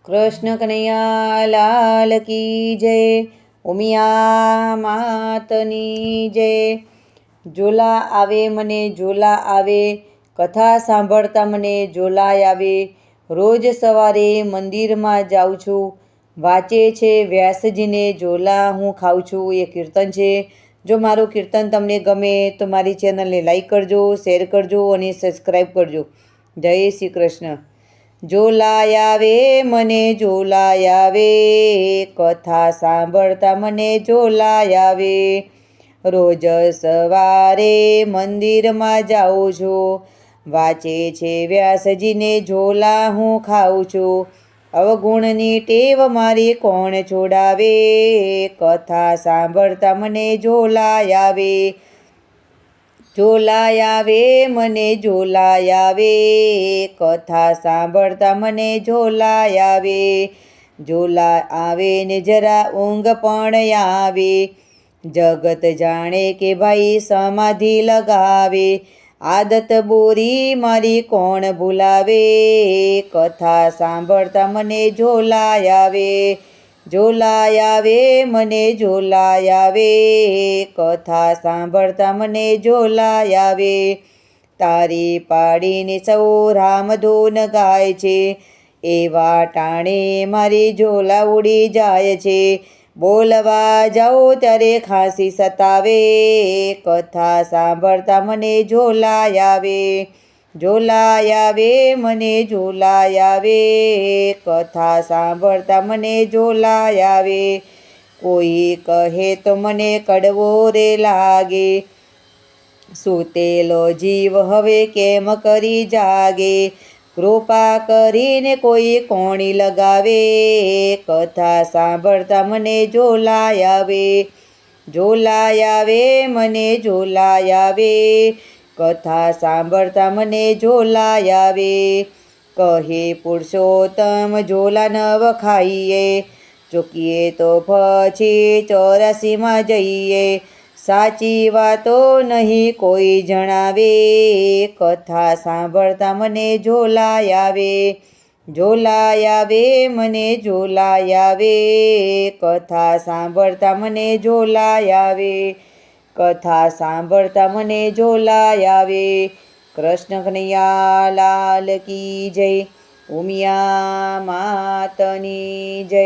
કૃષ્ણ કનૈયા લાલ કી જય, ઉમિયા માતની જય। ઝોલા આવે મને ઝોલા આવે, કથા સાંભળતા મને ઝોલા આવે। રોજ સવારે મંદિરમાં જાઉં છું, વાંચે છે વ્યાસજીને ઝોલા હું ખાઉં છું। એ કીર્તન છે। જો મારું કીર્તન તમને ગમે તો મારી ચેનલને લાઈક કરજો, શેર કરજો અને સબસ્ક્રાઈબ કરજો। જય શ્રી કૃષ્ણ। ઝોલા આવે મને ઝોલા આવે, કથા સાંભળતા મને ઝોલા આવે। રોજ સવારે મંદિરમાં જાઉં છું, વાંચે છે વ્યાસજીને ઝોલા હું ખાઉં છું। અવગુણની ટેવ મારી કોણ છોડાવે, કથા સાંભળતા મને ઝોલા આવે। ઝોલા આવે મને ઝોલા આવે, કથા સાંભળતા મને ઝોલા આવે। ઝોલા આવે ને જરા ઊંઘ પણ આવે, જગત જાણે કે ભાઈ સમાધિ લગાવે। આદત બોરી મારી કોણ ભૂલાવે, કથા સાંભળતા મને ઝોલા આવે। ઝોલા આવે મને ઝોલા આવે, કથા સાંભળતા મને ઝોલા આવે। તારી પાડીને સૌ રામધૂન ગાય છે, એવા ટાણે મારી ઝોલા ઉડી જાય છે। બોલવા જાઓ ત્યારે ખાંસી સતાવે, કથા સાંભળતા મને ઝોલા આવે। ઝોલા આવે મને ઝોલા આવે, કથા સાંભળતા મને ઝોલા આવે। કોઈ કહે તો મને કડવો રે લાગે, સૂતેલો જીવ હવે કેમ કરી જાગે। કૃપા કરીને કોઈ કોણી લગાવે, કથા સાંભળતા મને ઝોલા આવે। ઝોલા આવે મને ઝોલા આવે, કથા સાંભળતા મને ઝોલા આવે। કહે પુરુષોત્તમ ઝોલા ન વખાઈએ, ચૂકીએ તો પછી 84માં જઈએ। સાચી વાતો નહીં કોઈ જણાવે, કથા સાંભળતા મને ઝોલા આવે। ઝોલા આવે મને ઝોલા આવે, કથા સાંભળતા મને ઝોલા આવે। કથા સાંભળતા મને ઝોલા આવે। કૃષ્ણ કનૈયા લાલ કી જય, ઉમિયા માતની જય।